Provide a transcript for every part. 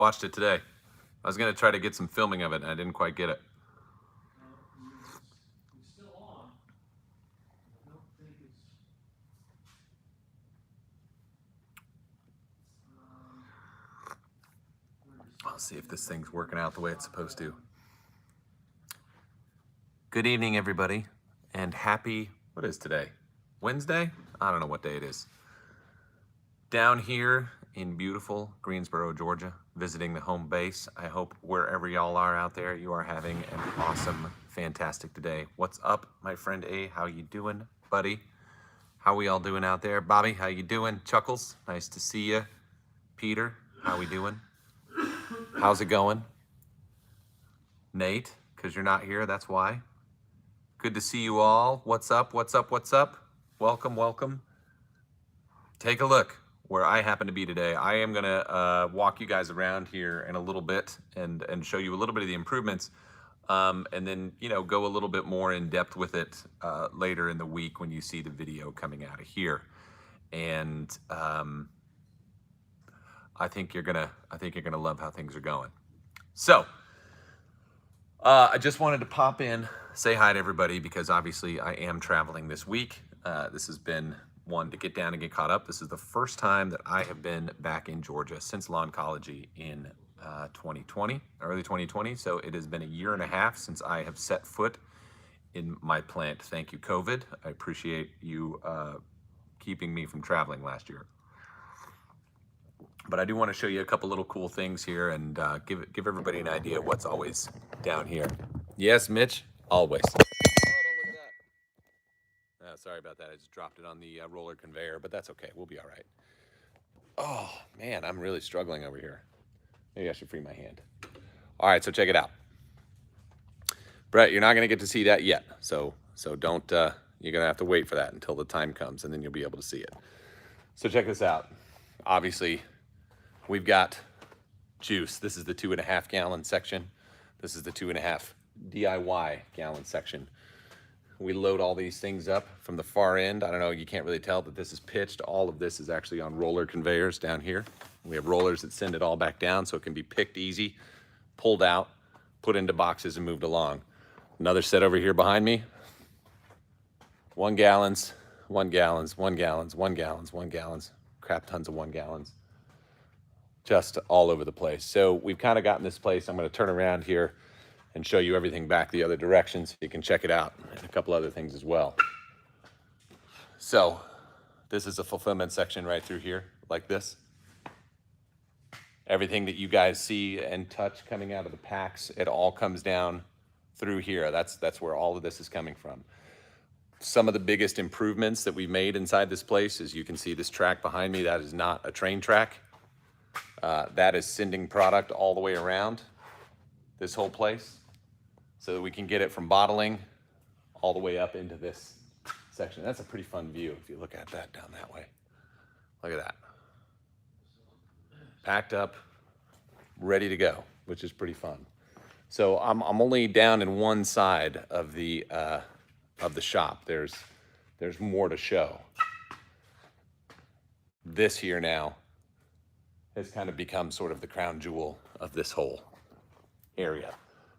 Watched it today. I was gonna try to get some filming of it, and I didn't quite get it. It's still on. I don't think it's. I'll see if this thing's working out the way it's supposed to. Good evening, everybody, and happy, what is today? Wednesday? I don't know what day it is. Down here in beautiful Greensboro, Georgia, visiting the home base. I hope wherever y'all are out there, you are having an awesome, fantastic day. What's up, my friend A? How you doing, buddy? How we all doing out there? Bobby, how you doing? Chuckles, nice to see you. Peter, how we doing? How's it going? Nate, because you're not here, that's why. Good to see you all. What's up, what's up, what's up? Welcome, welcome. Take a look where I happen to be today. I am gonna walk you guys around here in a little bit and show you a little bit of the improvements, and then go a little bit more in depth with it later in the week when you see the video coming out of here. And I think you're gonna love how things are going. So I just wanted to pop in, say hi to everybody, because obviously I am traveling this week. This has been one to get down and get caught up. This is the first time that I have been back in Georgia since Lawncology in 2020, early 2020. So it has been a year and a half since I have set foot in my plant. Thank you, COVID. I appreciate you keeping me from traveling last year. But I do want to show you a couple little cool things here and give everybody an idea of what's always down here. Yes, Mitch, always. Oh, don't look at that. Oh, sorry about that. I just dropped it on the roller conveyor, but that's okay. We'll be all right. Oh, man, I'm really struggling over here. Maybe I should free my hand. All right, so check it out. Brett, you're not going to get to see that yet. So don't, you're going to have to wait for that until the time comes, and then you'll be able to see it. So check this out. Obviously, we've got juice. This is the 2.5 gallon section. This is the 2.5 DIY gallon section. We load all these things up from the far end. I don't know, you can't really tell that this is pitched. All of this is actually on roller conveyors down here. We have rollers that send it all back down so it can be picked easy, pulled out, put into boxes and moved along. Another set over here behind me. 1 gallons, 1 gallons, 1 gallons, 1 gallons, 1 gallons, crap tons of 1 gallons. Just all over the place. So we've kind of gotten this place. I'm going to turn around here and show you everything back the other direction so you can check it out, and a couple other things as well. So this is a fulfillment section right through here, like this. Everything that you guys see and touch coming out of the packs, it all comes down through here. That's where all of this is coming from. Some of the biggest improvements that we made inside this place is, you can see this track behind me. That is not a train track. That is sending product all the way around this whole place so that we can get it from bottling all the way up into this section. That's a pretty fun view if you look at that down that way. Look at that. Packed up, ready to go, which is pretty fun. So I'm only down in one side of the shop. There's more to show. This here now has kind of become sort of the crown jewel of this whole area.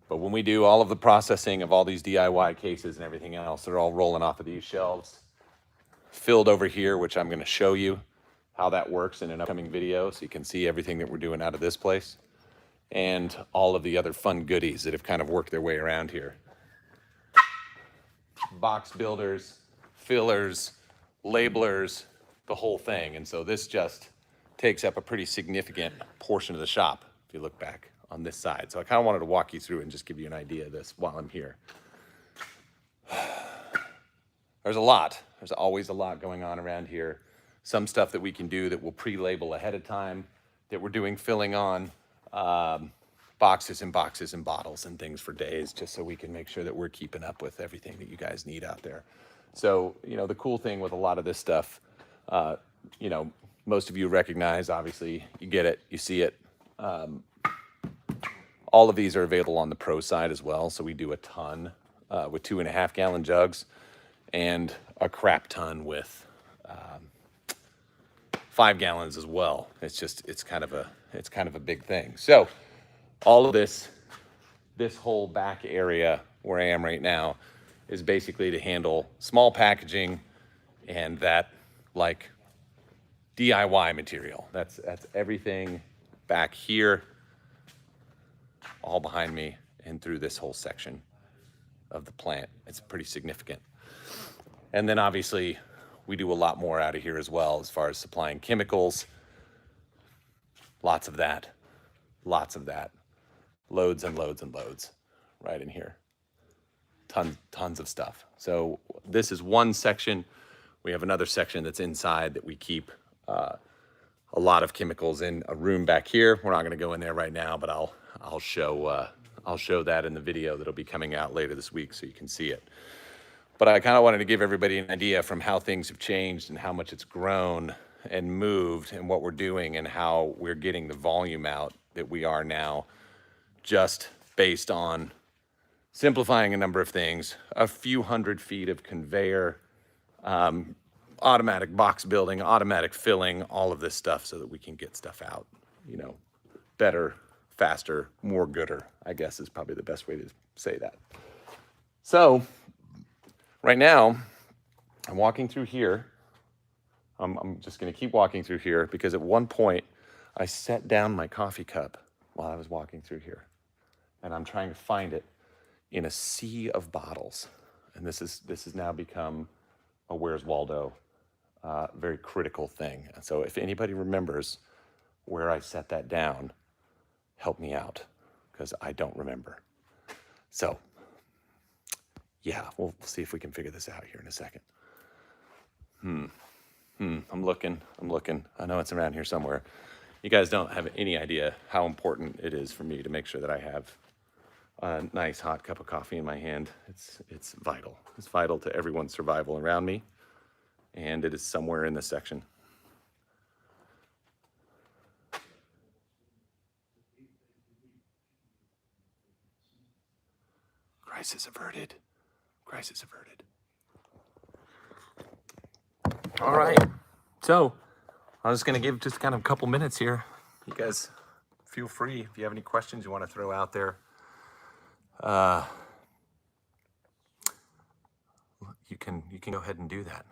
But when we do all of the processing of all these DIY cases and everything else, they're all rolling off of these shelves, filled over here, which I'm going to show you how that works in an upcoming video so you can see everything that we're doing out of this place and all of the other fun goodies that have kind of worked their way around here. Box builders, fillers, labelers, the whole thing. And so this just takes up a pretty significant portion of the shop if you look back on this side. So I kind of wanted to walk you through and just give you an idea of this while I'm here. There's a lot. There's always a lot going on around here. Some stuff that we can do that we'll pre-label ahead of time, that we're doing filling on boxes and boxes and bottles and things for days, just so we can make sure that we're keeping up with everything that you guys need out there. So, the cool thing with a lot of this stuff, most of you recognize, obviously, you get it, you see it. All of these are available on the pro side as well. So we do a ton with 2.5 gallon jugs and a crap ton with 5 gallons as well. It's kind of a it's kind of a big thing. So all of this whole back area where I am right now is basically to handle small packaging and that like DIY material. That's everything back here, all behind me, and through this whole section of the plant. It's pretty significant. And then obviously we do a lot more out of here as well as far as supplying chemicals. Lots of that. Loads and loads and loads right in here. Tons of stuff. So this is one section. We have another section that's inside that we keep a lot of chemicals in a room back here. We're not going to go in there right now, but I'll show that in the video that'll be coming out later this week so you can see it. But I kind of wanted to give everybody an idea from how things have changed and how much it's grown and moved and what we're doing and how we're getting the volume out that we are now, just based on simplifying a number of things, a few hundred feet of conveyor, automatic box building, automatic filling, all of this stuff so that we can get stuff out, you know, better, faster, more gooder, I guess is probably the best way to say that. So right now I'm walking through here. I'm just going to keep walking through here because at one point I set down my coffee cup while I was walking through here, and I'm trying to find it in a sea of bottles. And this has now become a Where's Waldo very critical thing. And so if anybody remembers where I set that down, help me out because I don't remember. So yeah, we'll see if we can figure this out here in a second. I'm looking. I know it's around here somewhere. You guys don't have any idea how important it is for me to make sure that I have a nice hot cup of coffee in my hand. It's vital. It's vital to everyone's survival around me, and it is somewhere in this section. Crisis averted. Crisis averted. All right. So I'm just going to give just kind of a couple minutes here. You guys feel free if you have any questions you want to throw out there. You can go ahead and do that.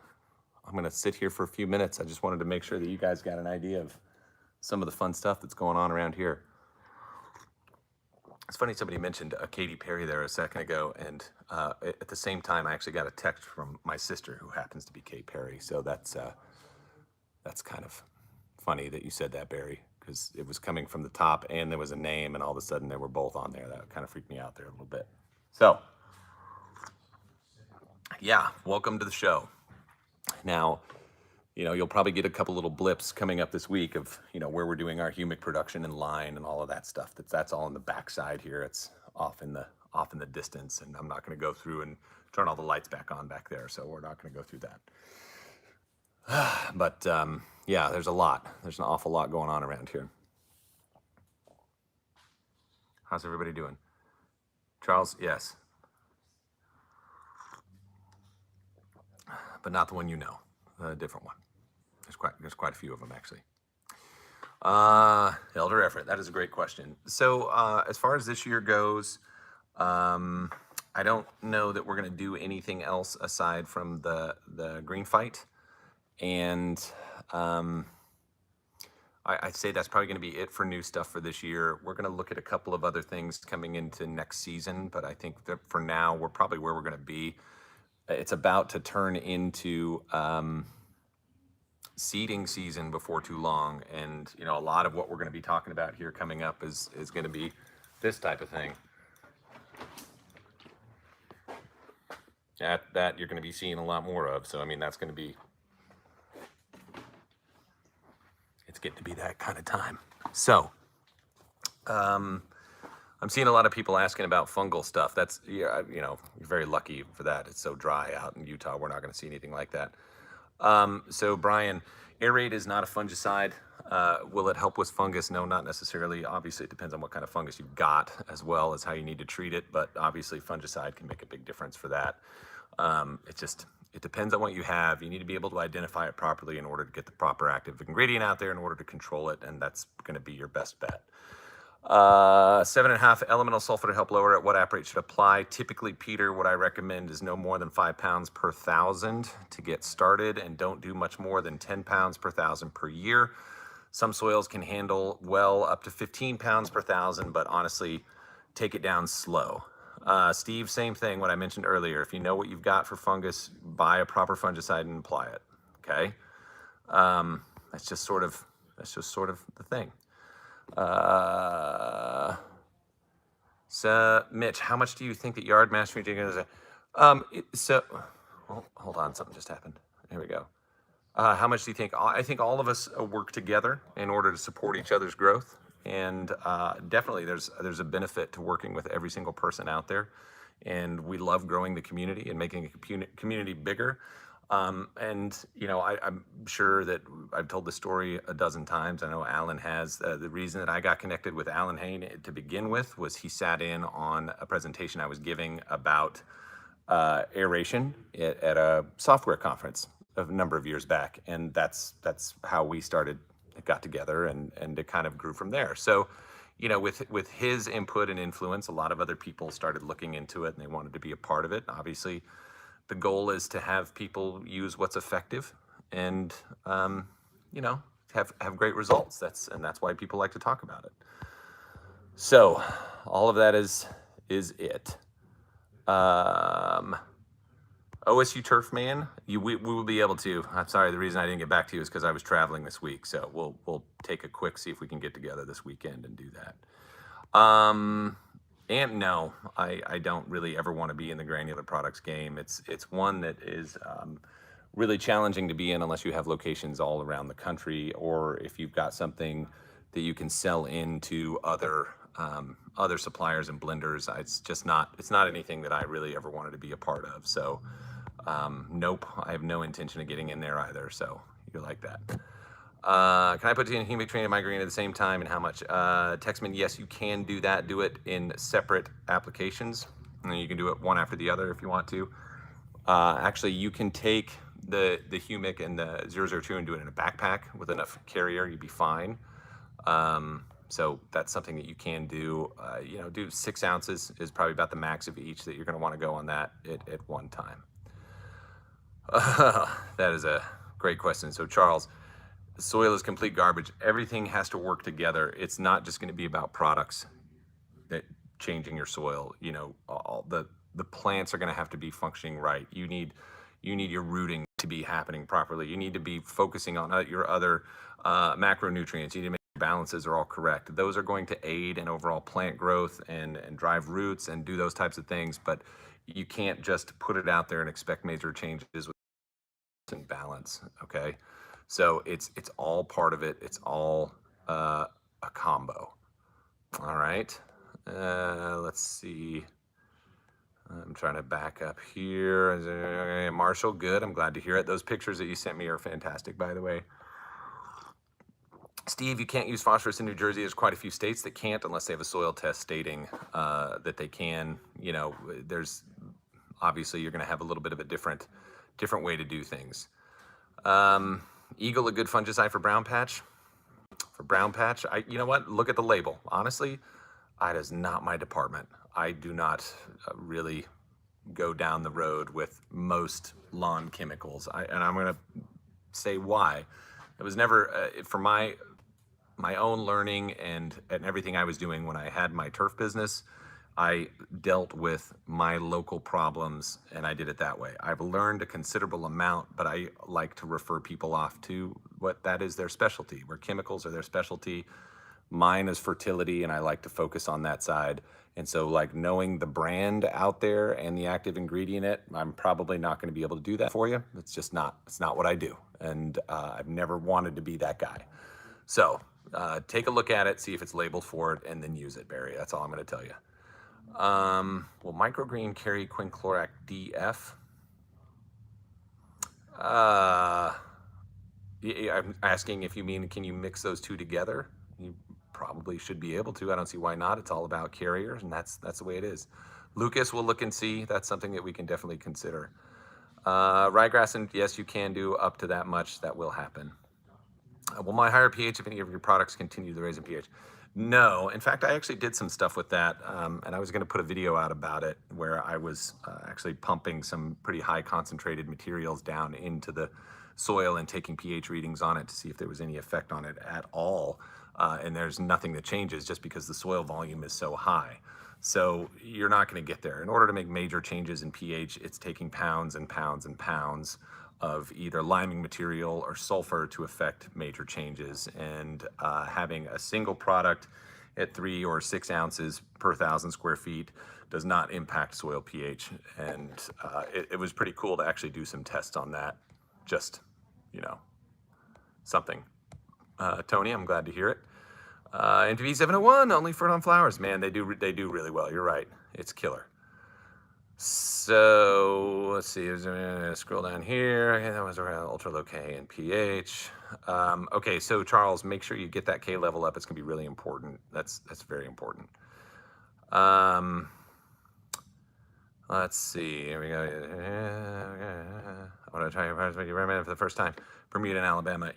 I'm going to sit here for a few minutes. I just wanted to make sure that you guys got an idea of some of the fun stuff that's going on around here. It's funny, somebody mentioned Katy Perry there a second ago, and at the same time, I actually got a text from my sister who happens to be Katy Perry. So that's kind of funny that you said that, Barry, because it was coming from the top and there was a name, and all of a sudden they were both on there. That kind of freaked me out there a little bit. So yeah, welcome to the show. Now, you know, you'll probably get a couple little blips coming up this week of, you know, where we're doing our humic production and line and all of that stuff. That's all on the back side here. It's off in the distance, and I'm not going to go through and turn all the lights back on back there, so we're not going to go through that. But yeah, there's an awful lot going on around here. How's everybody doing? Charles, yes. But not the one you know, a different one. There's quite a few of them, actually. Elder Everett, that is a great question. So as far as this year goes, I don't know that we're going to do anything else aside from the green fight. And I'd say that's probably going to be it for new stuff for this year. We're going to look at a couple of other things coming into next season, but I think that for now, we're probably where we're going to be. It's about to turn into seeding season before too long. And, you know, a lot of what we're going to be talking about here coming up is going to be this type of thing. That you're going to be seeing a lot more of. So, I mean, that's going to be, it's getting to be that kind of time. So, I'm seeing a lot of people asking about fungal stuff. That's, yeah, you know, you're very lucky for that. It's so dry out in Utah. We're not going to see anything like that. So Brian, aerate is not a fungicide. Will it help with fungus? No, not necessarily. Obviously, it depends on what kind of fungus you've got as well as how you need to treat it. But obviously, fungicide can make a big difference for that. It depends on what you have. You need to be able to identify it properly in order to get the proper active ingredient out there in order to control it, and that's going to be your best bet. 7.5 elemental sulfur to help lower it. What app rate should apply? Typically, Peter, what I recommend is no more than 5 pounds per 1,000 to get started, and don't do much more than 10 pounds per 1,000 per year. Some soils can handle well up to 15 pounds per 1,000, but honestly, take it down slow. Steve, same thing, what I mentioned earlier. If you know what you've got for fungus, buy a proper fungicide and apply it, okay? That's just sort of the thing. So, Mitch, how much do you think that yard mastering is? Hold on, something just happened. Here we go. How much do you think? I think all of us work together in order to support each other's growth. And definitely there's a benefit to working with every single person out there. And we love growing the community and making a community bigger. And, you know, I'm sure that I've told the story a dozen times. I know Alan has. The reason that I got connected with Alan Hain to begin with was he sat in on a presentation I was giving about aeration at a software conference a number of years back. And that's how we got together and it kind of grew from there. So, you know, with his input and influence, a lot of other people started looking into it and they wanted to be a part of it. Obviously, the goal is to have people use what's effective and, you know, have great results. That's why people like to talk about it. So all of that is it. OSU Turf Man, we will be able to. I'm sorry, the reason I didn't get back to you is because I was traveling this week. So we'll take a quick, see if we can get together this weekend and do that. And no, I don't really ever want to be in the granular products game. It's one that is really challenging to be in unless you have locations all around the country, or if you've got something that you can sell into other suppliers and blenders. It's not anything that I really ever wanted to be a part of. So nope, I have no intention of getting in there either. So you're like that. Can I put in humic train and migraine at the same time, and how much? Texman, yes, you can do that. Do it in separate applications, and then you can do it one after the other if you want to. Actually, you can take the humic and the 002 and do it in a backpack with enough carrier. You'd be fine. So that's something that you can do. You know, do 6 ounces is probably about the max of each that you're going to want to go on that at one time. That is a great question. So Charles, the soil is complete garbage. Everything has to work together. It's not just going to be about products that changing your soil. You know, all the plants are going to have to be functioning right. You need your rooting to be happening properly. You need to be focusing on your other macronutrients. You need to make sure balances are all correct. Those are going to aid in overall plant growth and drive roots and do those types of things. But you can't just put it out there and expect major changes with balance. Okay. So it's all part of it. It's all a combo. All right. Let's see. I'm trying to back up here. Marshall, good. I'm glad to hear it. Those pictures that you sent me are fantastic, by the way. Steve, you can't use phosphorus in New Jersey. There's quite a few states that can't unless they have a soil test stating that they can. You know, there's obviously you're going to have a little bit of a different way to do things. Eagle, a good fungicide for brown patch? For brown patch, you know what? Look at the label. Honestly, it is not my department. I do not really go down the road with most lawn chemicals. And I'm going to say why. It was never for my own learning and everything I was doing when I had my turf business. I dealt with my local problems and I did it that way. I've learned a considerable amount, but I like to refer people off to what that is their specialty, where chemicals are their specialty. Mine is fertility, and I like to focus on that side. And so like knowing the brand out there and the active ingredient in it, I'm probably not going to be able to do that for you. It's not what I do. And I've never wanted to be that guy. So take a look at it, see if it's labeled for it, and then use it, Barry. That's all I'm going to tell you. Will microgreen carry quinclorac DF? I'm asking if you mean, can you mix those two together? You probably should be able to. I don't see why not. It's all about carriers, and that's the way it is. Lucas, we'll look and see. That's something that we can definitely consider. Ryegrass, and yes, you can do up to that much. That will happen. Will my higher pH if any of your products continue to raise in pH? No. In fact, I actually did some stuff with that, and I was going to put a video out about it where I was actually pumping some pretty high concentrated materials down into the soil and taking pH readings on it to see if there was any effect on it at all. And there's nothing that changes just because the soil volume is so high. So you're not going to get there. In order to make major changes in pH, it's taking pounds and pounds and pounds of either liming material or sulfur to affect major changes. And having a single product at 3 or 6 ounces per 1,000 square feet does not impact soil pH. And it was pretty cool to actually do some tests on that. Just, you know, something. Tony, I'm glad to hear it. NPV 701, only fruit on flowers. Man, they do really well. You're right. It's killer. So let's see. Scroll down here. Okay, that was around ultra low K and pH. Okay, so Charles, make sure you get that K level up. It's gonna be really important. That's very important. Let's see. Here we go. I want to try your for the first time. Bermuda and Alabama.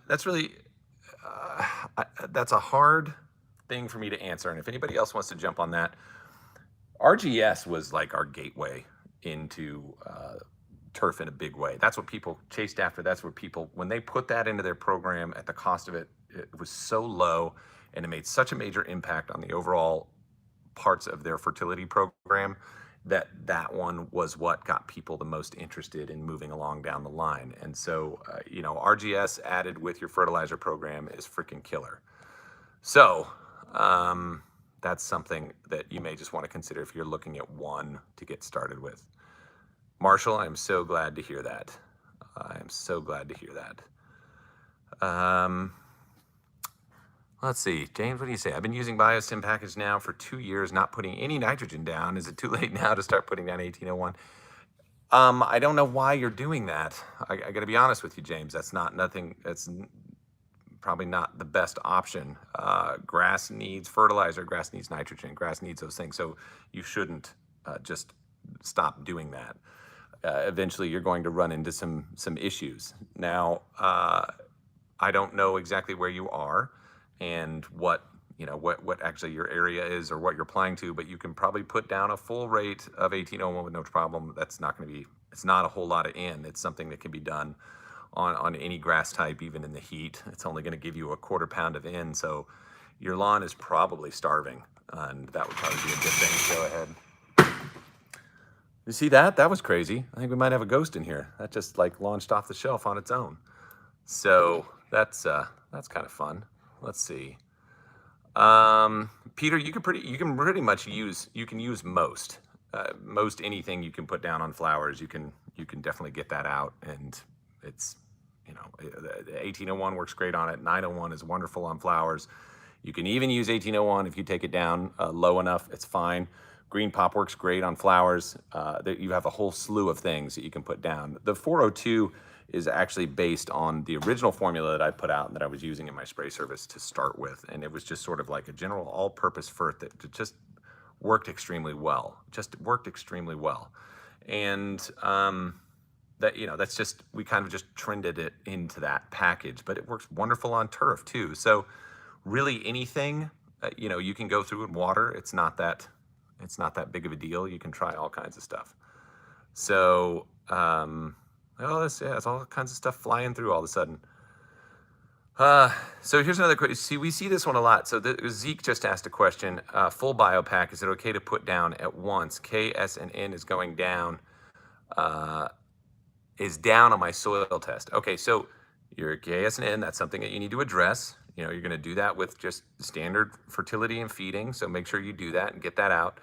That's really that's a hard thing for me to answer. And if anybody else wants to jump on that, RGS was like our gateway into turf in a big way. That's what people chased after. That's what people, when they put that into their program at the cost of it, it was so low and it made such a major impact on the overall parts of their fertility program that one was what got people the most interested in moving along down the line. And so, you know, RGS added with your fertilizer program is freaking killer. So, that's something that you may just want to consider if you're looking at one to get started with. Marshall, I'm so glad to hear that. I am so glad to hear that. Let's see, James, what do you say? I've been using BioStim package now for 2 years, not putting any nitrogen down. Is it too late now to start putting down 1801? I don't know why you're doing that. I got to be honest with you, James. That's probably not the best option. Grass needs fertilizer, grass needs nitrogen, grass needs those things. So you shouldn't just stop doing that. Eventually you're going to run into some issues. Now, I don't know exactly where you are and what actually your area is or what you're applying to, but you can probably put down a full rate of 1801 with no problem. That's not going to be, it's not a whole lot of N. It's something that can be done on any grass type, even in the heat. It's only going to give you a 1/4 pound of N. So your lawn is probably starving, and that would probably be a good thing. Go ahead. You see that? That was crazy. I think we might have a ghost in here. That just like launched off the shelf on its own. So that's kind of fun. Let's see. Peter, you can pretty much use most anything you can put down on flowers. You can definitely get that out, and it's, you know, the 1801 works great on it. 901 is wonderful on flowers. You can even use 1801 if you take it down low enough. It's fine. Green pop works great on flowers. You have a whole slew of things that you can put down. The 402 is actually based on the original formula that I put out and that I was using in my spray service to start with. And it was just sort of like a general all-purpose fert that just worked extremely well. And that, you know, that's just, we kind of just trended it into that package, but it works wonderful on turf too. So really anything, you know, you can go through and water. It's not that big of a deal. You can try all kinds of stuff. So, it's all kinds of stuff flying through all of a sudden. So here's another question. We see this one a lot. So Zeke just asked a question. Full biopack, is it okay to put down at once? K, S, and N is going down. Is down on my soil test. Okay, so your K, S, and N, that's something that you need to address. You know, you're going to do that with just standard fertility and feeding. So make sure you do that and get that out.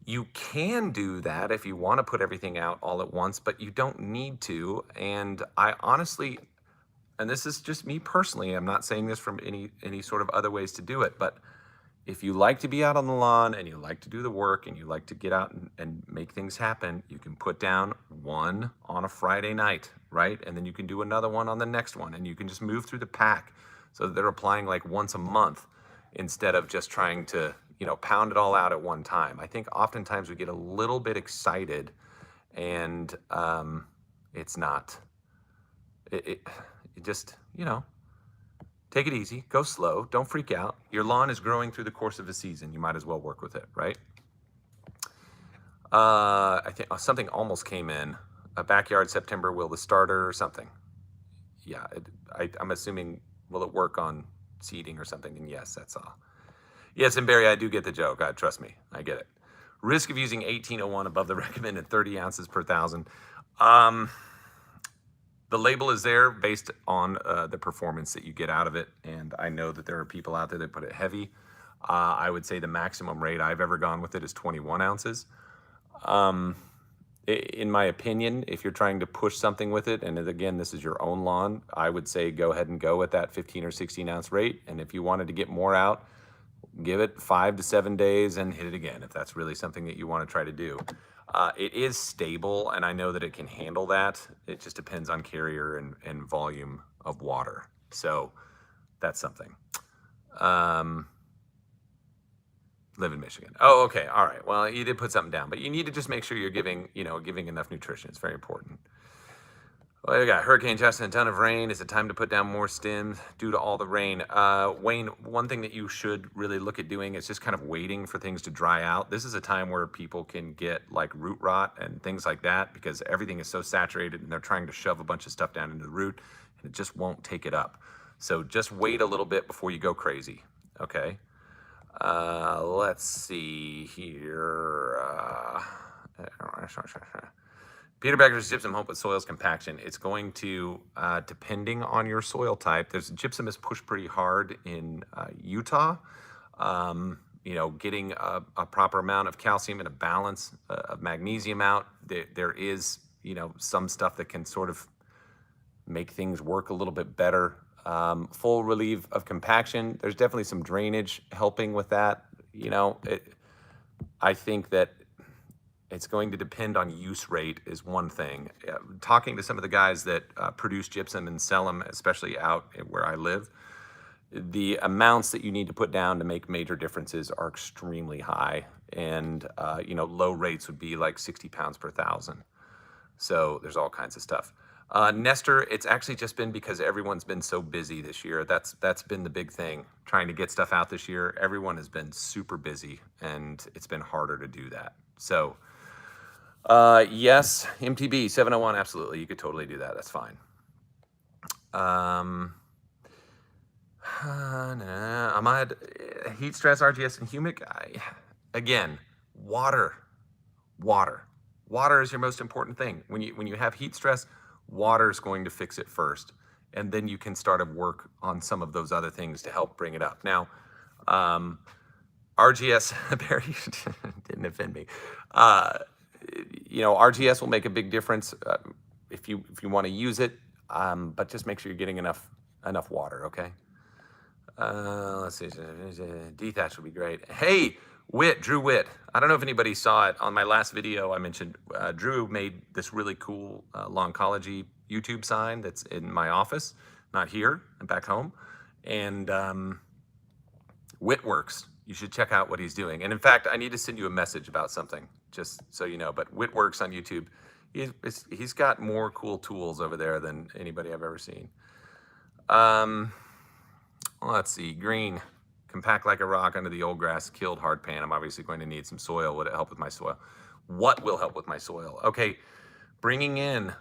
You can do that if you want to put everything out all at once, but you don't need to. And I honestly, and this is just me personally, I'm not saying this from any sort of other ways to do it, but if you like to be out on the lawn and you like to do the work and you like to get out and make things happen, you can put down one on a Friday night, right? And then you can do another one on the next one, and you can just move through the pack so that they're applying like once a month instead of just trying to, you know, pound it all out at one time. I think oftentimes we get a little bit excited and It's not, it just, you know, take it easy, go slow, don't freak out. Your lawn is growing through the course of a season. You might as well work with it, right? I think something almost came in. A backyard September, will the starter or something? Yeah, I'm assuming, will it work on seeding or something? And yes, that's all. Yes, and Barry, I do get the joke. Trust me, I get it. Risk of using 1801 above the recommended 30 ounces per thousand. The label is there based on the performance that you get out of it. And I know that there are people out there that put it heavy. I would say the maximum rate I've ever gone with it is 21 ounces. In my opinion, if you're trying to push something with it, and again, this is your own lawn, I would say go ahead and go at that 15 or 16 ounce rate. And if you wanted to get more out, give it 5 to 7 days and hit it again if that's really something that you want to try to do. It is stable, and I know that it can handle that. It just depends on carrier and volume of water. So that's something. Live in Michigan. Oh, okay. All right. Well, you did put something down, but you need to just make sure you're giving enough nutrition. It's very important. Well, we got Hurricane Justin, a ton of rain. Is it time to put down more stems due to all the rain? Wayne, one thing that you should really look at doing is just kind of waiting for things to dry out. This is a time where people can get like root rot and things like that because everything is so saturated and they're trying to shove a bunch of stuff down into the root and it just won't take it up. So just wait a little bit before you go crazy, okay? Let's see here. Peter Becker's gypsum help with soils compaction. It's going to, depending on your soil type, gypsum is pushed pretty hard in Utah. Getting a proper amount of calcium and a balance of magnesium out. There is, some stuff that can sort of make things work a little bit better. Full relief of compaction. There's definitely some drainage helping with that. I think that it's going to depend on use rate is one thing. Talking to some of the guys that produce gypsum and sell them, especially out where I live, the amounts that you need to put down to make major differences are extremely high. And, low rates would be like 60 pounds per thousand. So there's all kinds of stuff. Nestor, it's actually just been because everyone's been so busy this year. That's been the big thing, trying to get stuff out this year. Everyone has been super busy and it's been harder to do that. So, yes, MTB 701, absolutely. You could totally do that. That's fine. Ahmad, heat stress, RGS, and humic. Again, water. Water is your most important thing. When you have heat stress, water is going to fix it first, and then you can start to work on some of those other things to help bring it up. Now, RGS, Barry didn't offend me. RGS will make a big difference if you want to use it, but just make sure you're getting enough water. Okay. Let's see. Dethatch would be great. Hey, Drew Witt. I don't know if anybody saw it on my last video. I mentioned Drew made this really cool Lawncology YouTube sign that's in my office, not here, I'm back home. And Witt works. You should check out what he's doing. And in fact, I need to send you a message about something, just so you know. But Witt works on YouTube. He's got more cool tools over there than anybody I've ever seen. Let's see. Green. Compact like a rock under the old grass, killed hard pan. I'm obviously going to need some soil. Would it help with my soil? What will help with my soil? Okay, bringing in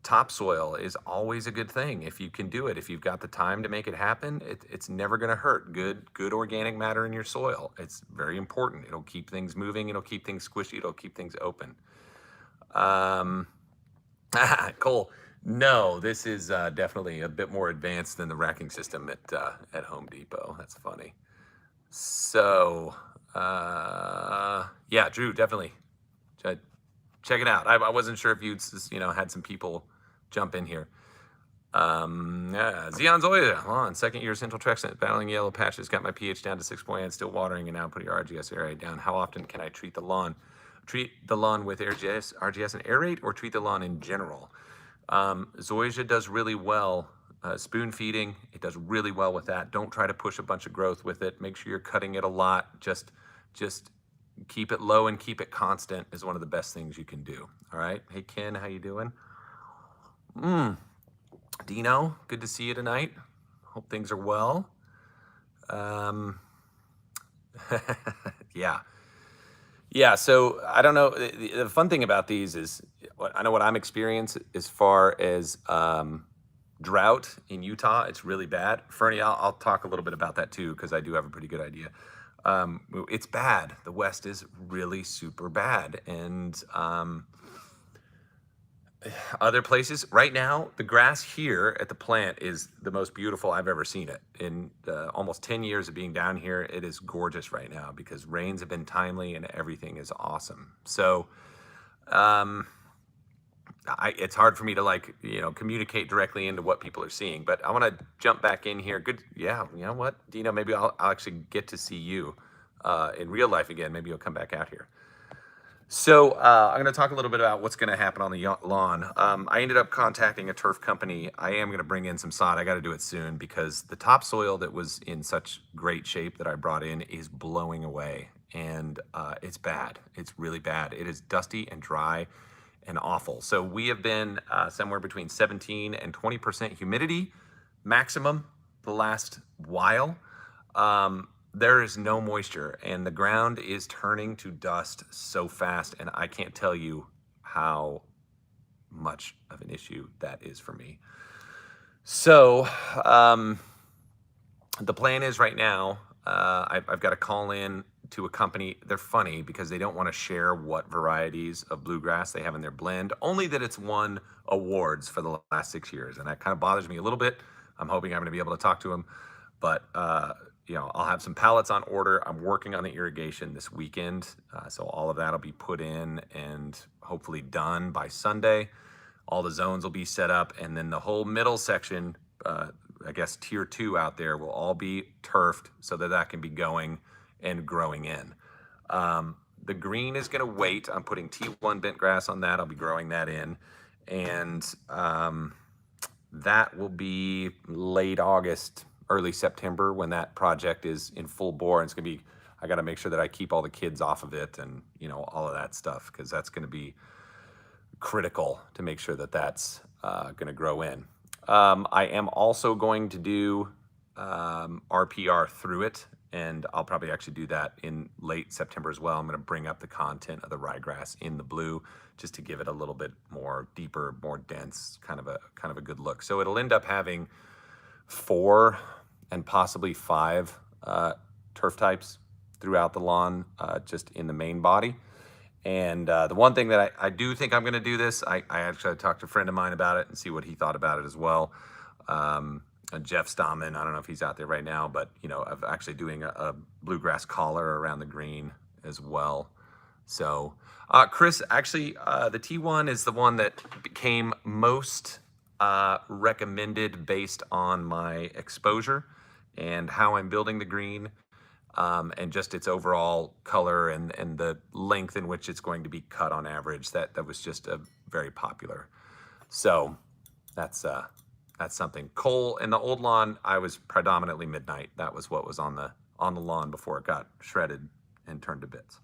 topsoil is always a good thing if you can do it. If you've got the time to make it happen, it's never going to hurt. Good organic matter in your soil. It's very important. It'll keep things moving. It'll keep things squishy. It'll keep things open. Cole. No, this is definitely a bit more advanced than the racking system at Home Depot. That's funny. So, yeah, Drew, definitely check it out. I wasn't sure if you'd had some people jump in here. Zion Zoya on second year Central Trek battling yellow patches. Got my pH down to 6.8, still watering, and now putting your RGS area down. How often can I treat the lawn? Treat the lawn with RGS and aerate, or treat the lawn in general? Zoysia does really well, spoon feeding, it does really well with that. Don't try to push a bunch of growth with it. Make sure you're cutting it a lot. Just keep it low and keep it constant is one of the best things you can do. All right. Hey, Ken, how you doing? Dino, good to see you tonight. Hope things are well. Um, yeah. Yeah, so I don't know. The fun thing about these is I know what I'm experiencing as far as drought in Utah. It's really bad. Fernie, I'll talk a little bit about that too, because I do have a pretty good idea. It's bad. The West is really super bad. And other places right now, the grass here at the plant is the most beautiful I've ever seen it. In almost 10 years of being down here, it is gorgeous right now because rains have been timely and everything is awesome. So it's hard for me to communicate directly into what people are seeing, but I want to jump back in here. Good. Yeah. You know what, Dino, maybe I'll actually get to see you in real life again. Maybe you'll come back out here. So I'm going to talk a little bit about what's going to happen on the lawn. I ended up contacting a turf company. I am going to bring in some sod. I got to do it soon because the topsoil that was in such great shape that I brought in is blowing away, and it's bad. It's really bad. It is dusty and dry and awful. So we have been somewhere between 17 and 20% humidity maximum the last while. There is no moisture and the ground is turning to dust so fast, and I can't tell you how much of an issue that is for me. So the plan is right now, I've got to call in to a company. They're funny because they don't want to share what varieties of bluegrass they have in their blend, only that it's won awards for the last 6 years, and that kind of bothers me a little bit. I'm hoping I'm going to be able to talk to them, but I'll have some pallets on order. I'm working on the irrigation this weekend, so all of that will be put in and hopefully done by Sunday. All the zones will be set up, and then the whole middle section, I guess tier 2 out there, will all be turfed so that that can be going and growing in. The green is going to wait. I'm putting T1 bent grass on that. I'll be growing that in, and that will be late August, early September when that project is in full bore. And it's going to be, I got to make sure that I keep all the kids off of it and, all of that stuff, because that's going to be critical to make sure that that's going to grow in. I am also going to do RPR through it, and I'll probably actually do that in late September as well. I'm going to bring up the content of the ryegrass in the blue just to give it a little bit more deeper, more dense, kind of a good look. So it'll end up having 4 and possibly 5 turf types throughout the lawn, just in the main body. And the one thing that I do think I'm going to do this, I actually talked to a friend of mine about it and see what he thought about it as well. Jeff Stammen, I don't know if he's out there right now, but of actually doing a bluegrass collar around the green as well. So Chris, actually the T1 is the one that became most recommended based on my exposure and how I'm building the green, and just its overall color and the length in which it's going to be cut on average. That was just a very popular. So that's something. Coal in the old lawn, I was predominantly midnight. That was what was on the lawn before it got shredded and turned to bits.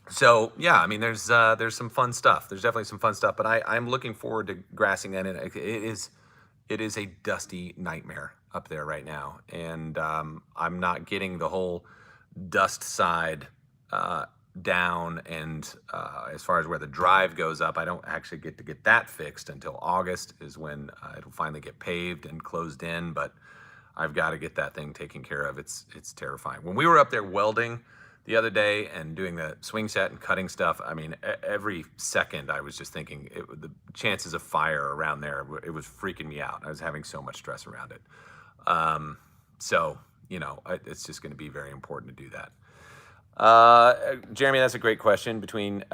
So yeah, I mean, there's some fun stuff. There's definitely some fun stuff, but I'm looking forward to grassing that in. It is a dusty nightmare up there right now, and I'm not getting the whole dust side down. And as far as where the drive goes up, I don't actually get to get that fixed until August is when it'll finally get paved and closed in. But I've got to get that thing taken care of. It's terrifying. When we were up there welding the other day and doing the swing set and cutting stuff, I mean, every second I was just thinking the chances of fire around there, it was freaking me out. I was having so much stress around it. So, it's just going to be very important to do that. Jeremy, that's a great question between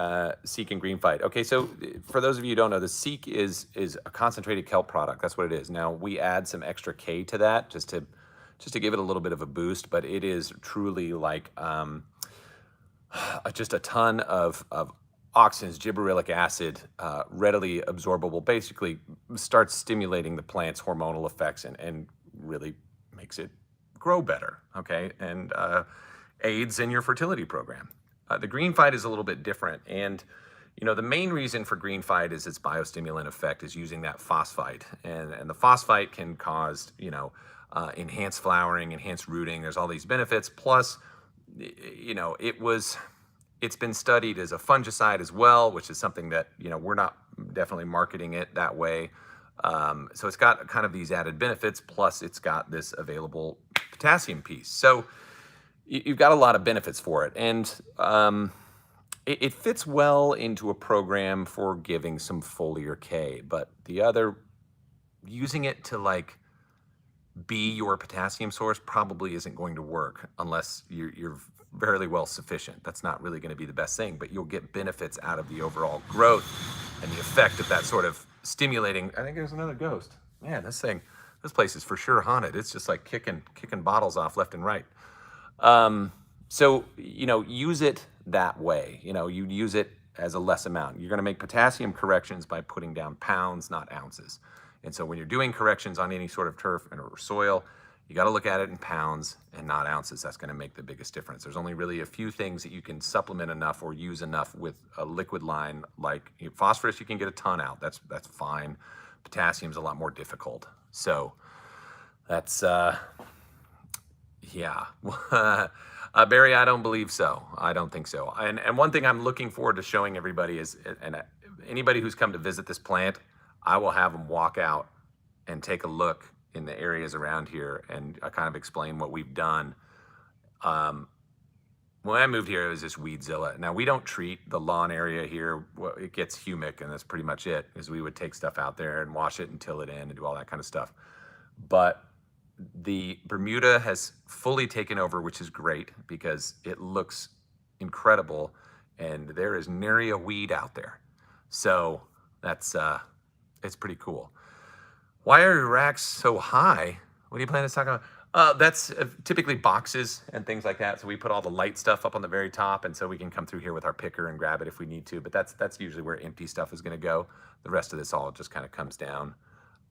Seek and Greenfight. Okay, so for those of you who don't know, the Seek is a concentrated kelp product. That's what it is. Now, we add some extra K to that just to give it a little bit of a boost, but it is truly like just a ton of auxins, gibberellic acid, readily absorbable, basically starts stimulating the plant's hormonal effects and really makes it grow better, okay, and aids in your fertility program. The Greenfight is a little bit different, and You know, the main reason for green fight is its biostimulant effect is using that phosphite. And the phosphite can cause, enhanced flowering, enhanced rooting. There's all these benefits. Plus, it's been studied as a fungicide as well, which is something that, we're not definitely marketing it that way. So it's got kind of these added benefits, plus it's got this available potassium piece. So you've got a lot of benefits for it. And it fits well into a program for giving some foliar K, but using it to like be your potassium source probably isn't going to work unless you're fairly well sufficient. That's not really going to be the best thing, but you'll get benefits out of the overall growth and the effect of that sort of stimulating. I think there's another ghost. Man, this place is for sure haunted. It's just like kicking bottles off left and right. So, use it that way. You use it as a less amount. You're going to make potassium corrections by putting down pounds, not ounces. And so when you're doing corrections on any sort of turf or soil, you got to look at it in pounds and not ounces. That's going to make the biggest difference. There's only really a few things that you can supplement enough or use enough with a liquid line, like phosphorus. You can get a ton out. That's fine. Potassium's a lot more difficult. So that's yeah. Barry, I don't believe so. I don't think so. And one thing I'm looking forward to showing everybody is, and anybody who's come to visit this plant, I will have them walk out and take a look in the areas around here, and I kind of explain what we've done. When I moved here, it was just weedzilla. Now, we don't treat the lawn area here. Well, it gets humic, and that's pretty much it, is we would take stuff out there and wash it and till it in and do all that kind of stuff. But the Bermuda has fully taken over, which is great because it looks incredible, and there is nary a weed out there. So that's it's pretty cool. Why are your racks so high? What do you plan to talk about? That's typically boxes and things like that. So we put all the light stuff up on the very top, and so we can come through here with our picker and grab it if we need to. But that's usually where empty stuff is going to go. The rest of this all just kind of comes down,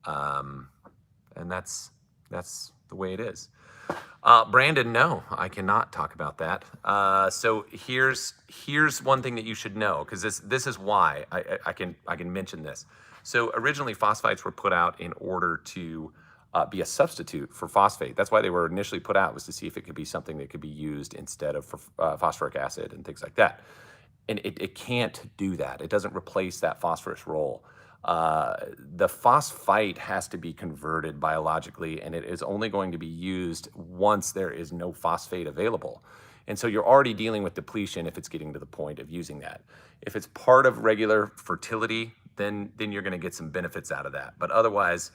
and that's the way it is. Brandon, no, I cannot talk about that. So here's one thing that you should know, because this is why I can mention this. So originally phosphites were put out in order to be a substitute for phosphate. That's why they were initially put out, was to see if it could be something that could be used instead of phosphoric acid and things like that. And it can't do that. It doesn't replace that phosphorus role. The phosphite has to be converted biologically, and it is only going to be used once there is no phosphate available. And so you're already dealing with depletion if it's getting to the point of using that. If it's part of regular fertility, then you're going to get some benefits out of that. But otherwise,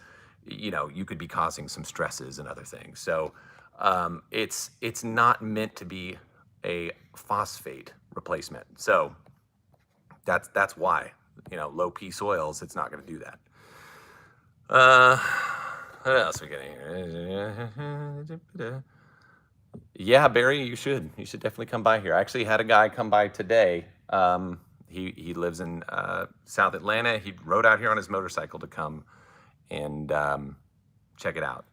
you could be causing some stresses and other things. So it's not meant to be a phosphate replacement. So that's why. Low P soils, it's not going to do that. What else are we getting here? Yeah, Barry, you should definitely come by here. I actually had a guy come by today. He lives in South Atlanta. He rode out here on his motorcycle to come and check it out.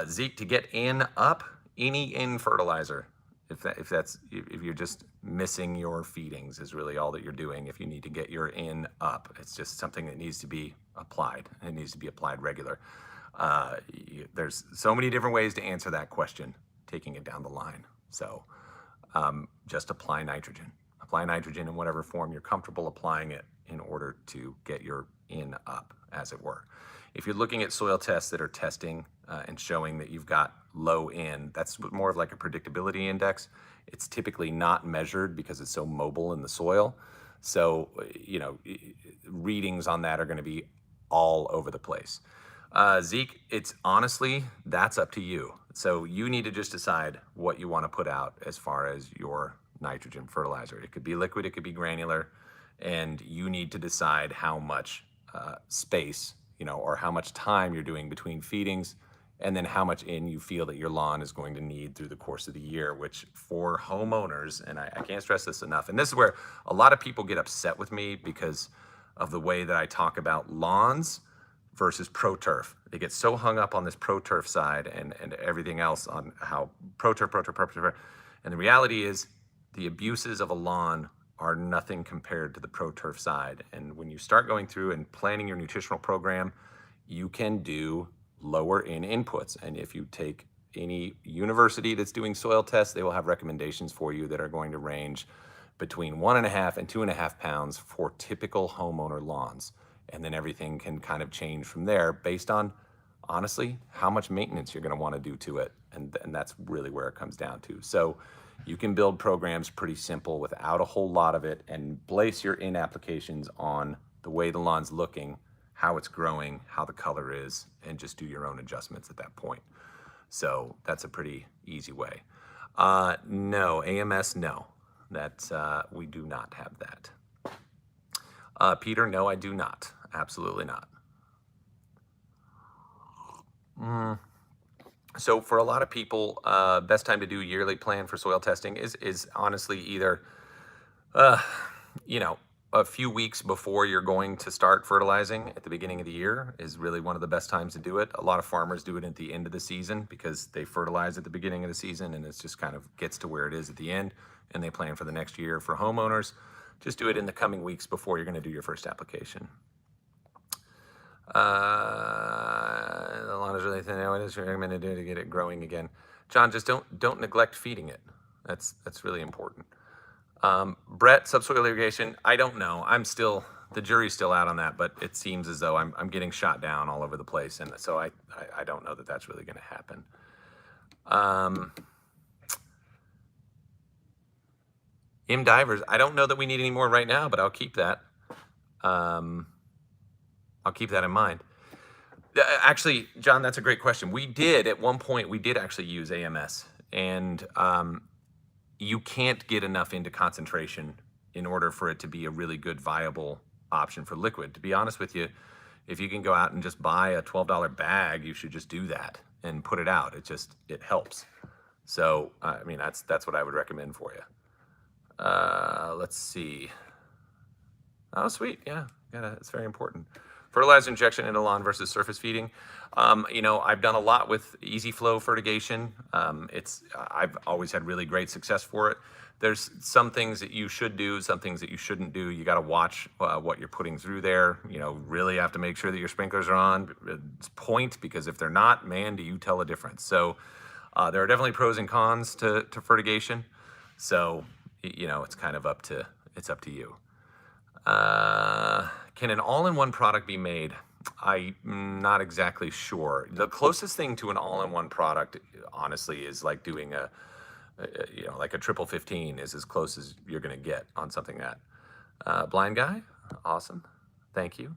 Zeke, to get any in fertilizer, if you're just missing your feedings is really all that you're doing. If you need to get your in up, it's just something that needs to be applied. It needs to be applied regular. There's so many different ways to answer that question, taking it down the line. So just apply nitrogen. Apply nitrogen in whatever form you're comfortable applying it in order to get your in up, as it were. If you're looking at soil tests that are testing and showing that you've got low in, that's more of like a predictability index. It's typically not measured because it's so mobile in the soil. So, readings on that are going to be all over the place. Zeke, it's honestly, that's up to you. So you need to just decide what you want to put out as far as your nitrogen fertilizer. It could be liquid, it could be granular, and you need to decide how much space, or how much time you're doing between feedings, and then how much in you feel that your lawn is going to need through the course of the year, which for homeowners, and I can't stress this enough, and this is where a lot of people get upset with me because of the way that I talk about lawns versus pro turf. They get so hung up on this pro turf side and everything else on how pro turf. And the reality is the abuses of a lawn are nothing compared to the Pro Turf side. And when you start going through and planning your nutritional program, you can do lower in inputs. And if you take any university that's doing soil tests, they will have recommendations for you that are going to range between 1.5 and 2.5 pounds for typical homeowner lawns. And then everything can kind of change from there based on, honestly, how much maintenance you're going to want to do to it. And that's really where it comes down to. So you can build programs pretty simple without a whole lot of it and place your in applications on the way the lawn's looking, how it's growing, how the color is, and just do your own adjustments at that point. So that's a pretty easy way. No, AMS, no. We do not have that. Peter, no, I do not. Absolutely not. So for a lot of people, best time to do yearly plan for soil testing is honestly either, a few weeks before you're going to start fertilizing at the beginning of the year is really one of the best times to do it. A lot of farmers do it at the end of the season because they fertilize at the beginning of the season and it's just kind of gets to where it is at the end and they plan for the next year. For homeowners, just do it in the coming weeks before you're going to do your first application. The lawn is really thin. What is recommended to do to get it growing again? John, just don't neglect feeding it. That's really important. Brett, subsoil irrigation. I don't know. The jury's still out on that, but it seems as though I'm getting shot down all over the place, and so I don't know that that's really going to happen. Divers. I don't know that we need any more right now, but I'll keep that. I'll keep that in mind. Actually, John, that's a great question. At one point, we did actually use AMS, and you can't get enough into concentration in order for it to be a really good, viable option for liquid. To be honest with you, if you can go out and just buy a $12 bag, you should just do that and put it out. It helps. So, I mean, that's what I would recommend for you. Let's see. Oh, sweet. Yeah, it's very important. Fertilizer injection into lawn versus surface feeding. I've done a lot with easy flow fertigation. I've always had really great success for it. There's some things that you should do, some things that you shouldn't do. You got to watch what you're putting through there. Really have to make sure that your sprinklers are on point, because if they're not, man, do you tell a difference. So there are definitely pros and cons to fertigation. So it's kind of up to you. Can an all-in-one product be made? I'm not exactly sure. The closest thing to an all-in-one product, honestly, is like doing like a triple 15 is as close as you're going to get on something that. Blind guy, awesome, thank you.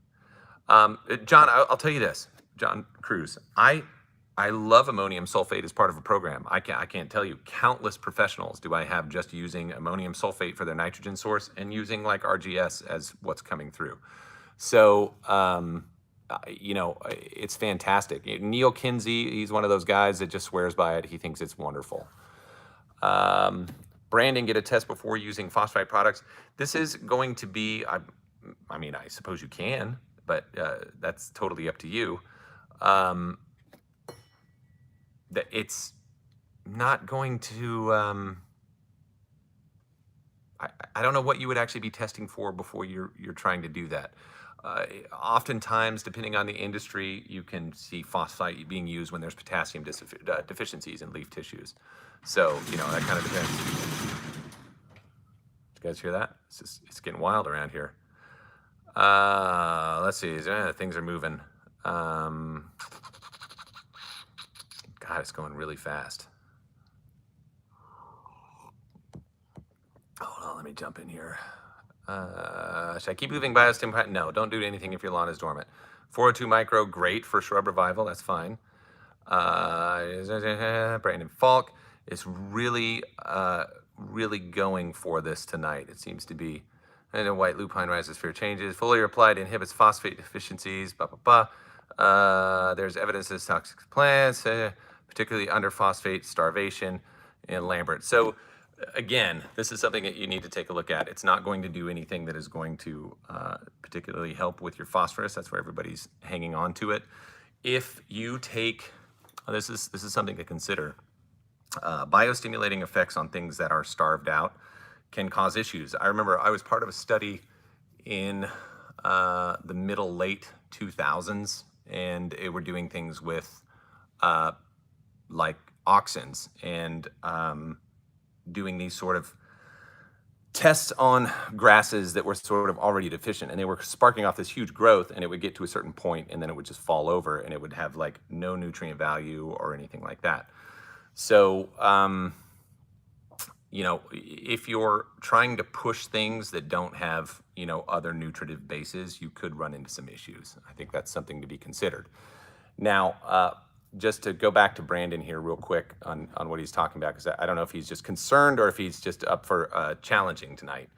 John, I'll tell you this, John Cruz, I love ammonium sulfate as part of a program. I can't tell you countless professionals do I have just using ammonium sulfate for their nitrogen source and using like RGS as what's coming through. So, it's fantastic. Neil Kinsey, he's one of those guys that just swears by it. He thinks it's wonderful. Brandon, get a test before using phosphite products. This is going to be, I suppose you can, but that's totally up to you. That it's not going to, I don't know what you would actually be testing for before you're trying to do that. Oftentimes, depending on the industry, you can see phosphite being used when there's potassium deficiencies in leaf tissues. So, that kind of depends. Did you guys hear that? It's getting wild around here. Let's see, things are moving. God, it's going really fast. Hold on, let me jump in here. Should I keep moving biostim? No, don't do anything if your lawn is dormant. 402 micro, great for shrub revival, that's fine. Brandon Falk is really going for this tonight. It seems to be. And then white lupine rises fear changes. Foliar applied inhibits phosphate deficiencies. There's evidence of toxic plants, particularly under phosphate starvation in Lambert. So again, this is something that you need to take a look at. It's not going to do anything that is going to particularly help with your phosphorus. That's where everybody's hanging on to it. If you take, this is something to consider. Biostimulating effects on things that are starved out can cause issues. I remember I was part of a study in the late 2000s, and they were doing things with like auxins and doing these sort of tests on grasses that were sort of already deficient, and they were sparking off this huge growth, and it would get to a certain point and then it would just fall over and it would have like no nutrient value or anything like that. So, you know, if you're trying to push things that don't have, you know, other nutritive bases, you could run into some issues. I think that's something to be considered. Now, just to go back to Brandon here real quick on what he's talking about, because I don't know if he's just concerned or if he's just up for challenging tonight.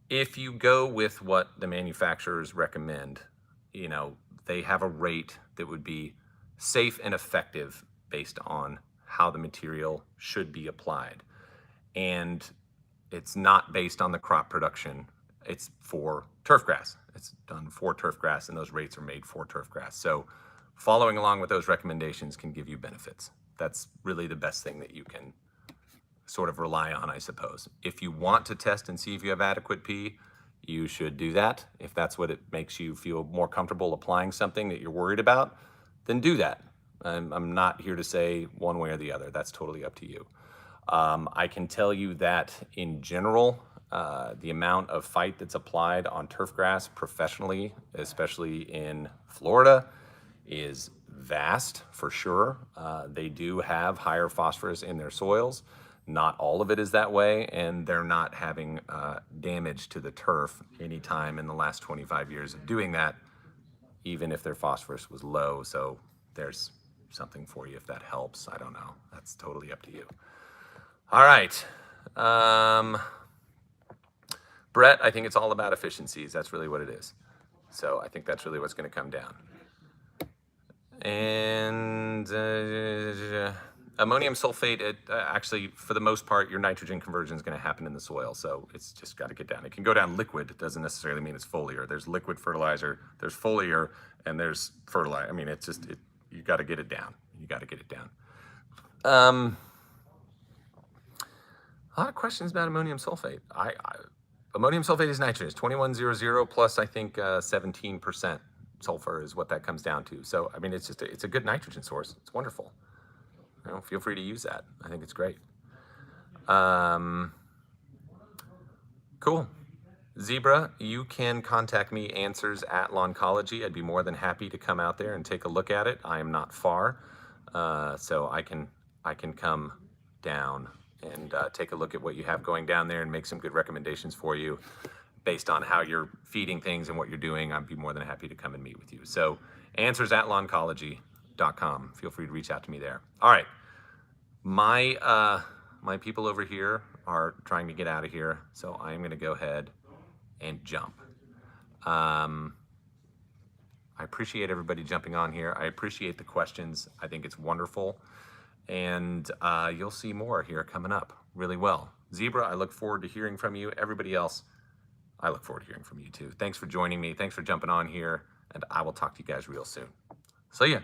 If you go with what the manufacturers recommend, you know, they have a rate that would be safe and effective based on how the material should be applied. And it's not based on the crop production. It's for turf grass. It's done for turf grass, and those rates are made for turf grass. So following along with those recommendations can give you benefits. That's really the best thing that you can sort of rely on, I suppose. If you want to test and see if you have adequate P, you should do that. If that's what it makes you feel more comfortable applying something that you're worried about, then do that. I'm not here to say one way or the other. That's totally up to you. I can tell you that in general, the amount of fight that's applied on turf grass professionally, especially in Florida, is vast for sure. They do have higher phosphorus in their soils. Not all of it is that way, and they're not having damage to the turf anytime in the last 25 years of doing that, even if their phosphorus was low. So there's something for you if that helps. I don't know. That's totally up to you. All right. Brett, I think it's all about efficiencies. That's really what it is. So I think that's really what's going to come down. And ammonium sulfate, actually, for the most part, your nitrogen conversion is going to happen in the soil. So it's just got to get down. It can go down liquid. It doesn't necessarily mean it's foliar. There's liquid fertilizer, there's foliar, and there's fertilizer. I mean, it's just, you got to get it down. You got to get it down. A lot of questions about ammonium sulfate. Ammonium sulfate is nitrogen. It's 2100 plus, I think, 17% sulfur is what that comes down to. So, I mean, it's just it's a good nitrogen source. It's wonderful. You know, feel free to use that. I think it's great. Cool. Zebra, you can contact me, answers@Lawncology. I'd be more than happy to come out there and take a look at it. I am not far, so I can come down and take a look at what you have going down there and make some good recommendations for you based on how you're feeding things and what you're doing. I'd be more than happy to come and meet with you. So answers@lawncology.com. Feel free to reach out to me there. All right. My people over here are trying to get out of here, so I'm going to go ahead and jump. I appreciate everybody jumping on here. I appreciate the questions. I think it's wonderful. And you'll see more here coming up really well. Zebra, I look forward to hearing from you. Everybody else, I look forward to hearing from you too. Thanks for joining me. Thanks for jumping on here. And I will talk to you guys real soon. See ya.